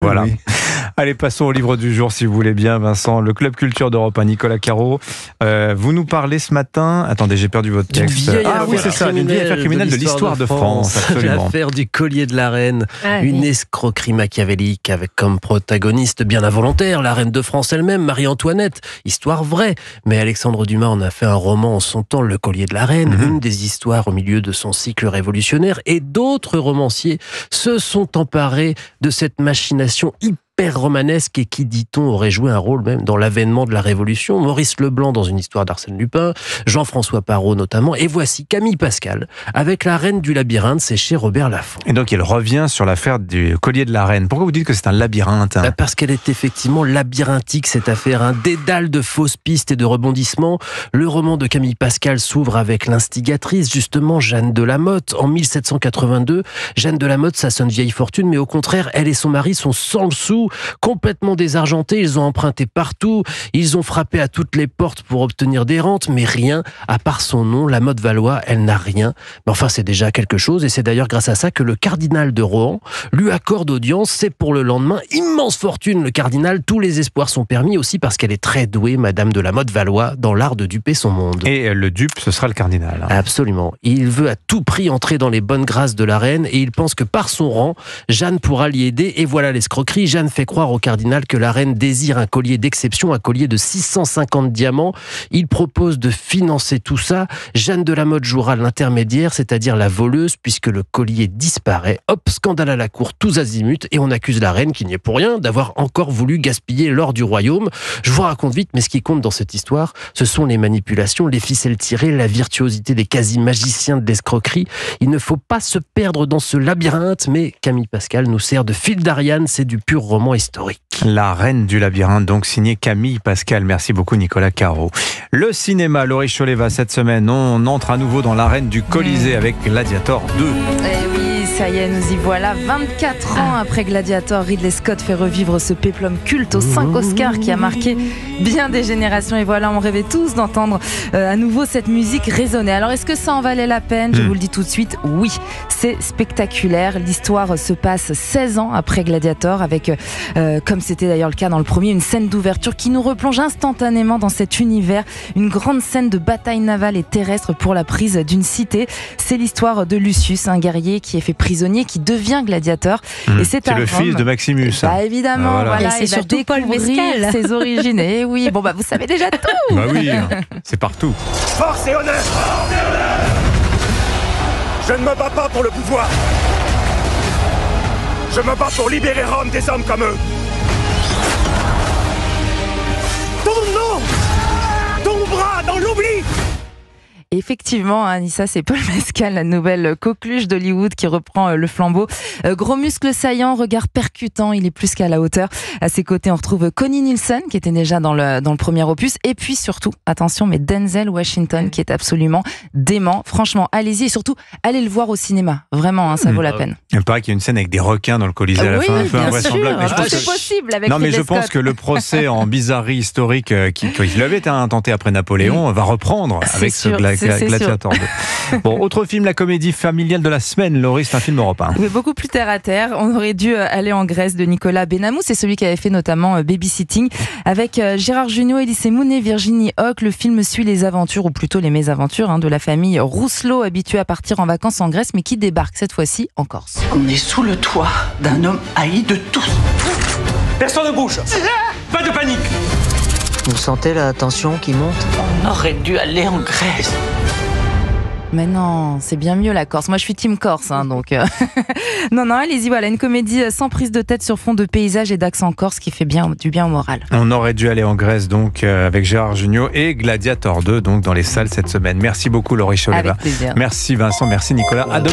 Voilà. Oui. Allez, passons au livre du jour, si vous voulez bien, Vincent. Le Club Culture d'Europe 1, Nicolas Caro. Vous nous parlez ce matin... Attendez, j'ai perdu votre texte. Ah oui, c'est ça, d'une vieille affaire criminelle de l'histoire de France. Absolument. L'affaire du collier de la reine. Une oui. escroquerie machiavélique avec comme protagoniste bien involontaire la reine de France elle-même, Marie-Antoinette. Histoire vraie. Mais Alexandre Dumas en a fait un roman en son temps, Le collier de la reine, une des histoires au milieu de son cycle révolutionnaire. Et d'autres romanciers se sont emparés de cette machination hyper romanesque et qui, dit-on, aurait joué un rôle même dans l'avènement de la Révolution. Maurice Leblanc dans une histoire d'Arsène Lupin, Jean-François Parrot notamment, et voici Camille Pascal avec La reine du labyrinthe, c'est chez Robert Laffont. Et donc, il revient sur l'affaire du collier de la reine. Pourquoi vous dites que c'est un labyrinthe, hein ? Parce qu'elle est effectivement labyrinthique, cette affaire, un dédale de fausses pistes et de rebondissements. Le roman de Camille Pascal s'ouvre avec l'instigatrice, justement, Jeanne de la Motte. En 1782, Jeanne de la Motte, ça sonne vieille fortune, mais au contraire, elle et son mari sont sans le sou, complètement désargentés, ils ont emprunté partout, ils ont frappé à toutes les portes pour obtenir des rentes, mais rien, à part son nom, la Motte Valois, elle n'a rien. Mais enfin, c'est déjà quelque chose, et c'est d'ailleurs grâce à ça que le cardinal de Rohan lui accorde audience, c'est pour le lendemain, immense fortune, le cardinal, tous les espoirs sont permis, aussi parce qu'elle est très douée, Madame de la Motte Valois, dans l'art de duper son monde. Et le dupe, ce sera le cardinal. Absolument. Il veut à tout prix entrer dans les bonnes grâces de la reine, et il pense que par son rang, Jeanne pourra l'y aider, et voilà l'escroquerie. Jeanne fait croire au cardinal que la reine désire un collier d'exception, un collier de 650 diamants. Il propose de financer tout ça. Jeanne de la Motte jouera l'intermédiaire, c'est-à-dire la voleuse, puisque le collier disparaît. Hop, scandale à la cour, tous azimuts, et on accuse la reine, qui n'y est pour rien, d'avoir encore voulu gaspiller l'or du royaume. Je vous raconte vite, mais ce qui compte dans cette histoire, ce sont les manipulations, les ficelles tirées, la virtuosité des quasi-magiciens de l'escroquerie. Il ne faut pas se perdre dans ce labyrinthe, mais Camille Pascal nous sert de fil d'Ariane, c'est du pur roman historique. La reine du labyrinthe, donc signé Camille Pascal. Merci beaucoup Nicolas Caro. Le cinéma, Laurie Choleva, cette semaine, on entre à nouveau dans l'arène du Colisée avec Gladiator 2. Eh oui, ça y est, nous y voilà. 24 ans après Gladiator, Ridley Scott fait revivre ce péplum culte aux 5 Oscars qui a marqué bien des générations. Et voilà, on rêvait tous d'entendre à nouveau cette musique résonner. Alors, est-ce que ça en valait la peine ? Je vous le dis tout de suite, oui. C'est spectaculaire. L'histoire se passe 16 ans après Gladiator avec, comme c'était d'ailleurs le cas dans le premier, une scène d'ouverture qui nous replonge instantanément dans cet univers. Une grande scène de bataille navale et terrestre pour la prise d'une cité. C'est l'histoire de Lucius, un guerrier qui est fait prisonnier, qui devient gladiateur. Et c'est le fils de Maximus. Bah évidemment, voilà. c'est il va surtout Paul découvrir Mescal. ses origines. Et oui, bon bah vous savez déjà tout. Bah oui, c'est partout. Force et honneur! Je ne me bats pas pour le pouvoir. Je me bats pour libérer Rome des hommes comme eux. Ton nom! Ton bras dans l'oubli! Effectivement, Anissa, c'est Paul Mescal, la nouvelle coqueluche d'Hollywood qui reprend le flambeau. Gros muscles saillants, regard percutant, il est plus qu'à la hauteur. À ses côtés, on retrouve Connie Nielsen, qui était déjà dans le premier opus. Et puis surtout, attention, mais Denzel Washington, qui est absolument dément. Franchement, allez-y et surtout, allez le voir au cinéma. Vraiment, ça vaut la peine. Il paraît qu'il y a une scène avec des requins dans le Colisée à la oui, fin, un peu bien invraisemblable. sûr. Mais je pense C'est que... possible avec Non, mais Ridley je pense Scott. que le procès en bizarrerie historique qui lui avait été intenté après Napoléon va reprendre avec ce Gladiator 2. Bon, autre film, la comédie familiale de la semaine, Laurie, c'est un film européen. Mais beaucoup plus terre à terre. On aurait dû aller en Grèce de Nicolas Benamou. C'est celui qui avait fait notamment Babysitting avec Gérard Jugnot, Elise Moon et Virginie Hoc. Le film suit les aventures, ou plutôt les mésaventures, de la famille Rousselot, habituée à partir en vacances en Grèce, mais qui débarque cette fois-ci en Corse. On est sous le toit d'un homme haï de tous. Personne ne bouge! Pas de panique! Vous sentez la tension qui monte? On aurait dû aller en Grèce. Mais non, c'est bien mieux la Corse. Moi, je suis team Corse, donc... Non, allez-y, voilà, une comédie sans prise de tête sur fond de paysages et d'accent corse qui fait du bien au moral. On aurait dû aller en Grèce, donc, avec Gérard Jugnot et Gladiator 2, donc, dans les salles cette semaine. Merci beaucoup, Laurie Choleva. Avec plaisir. Merci Vincent, merci Nicolas. À demain.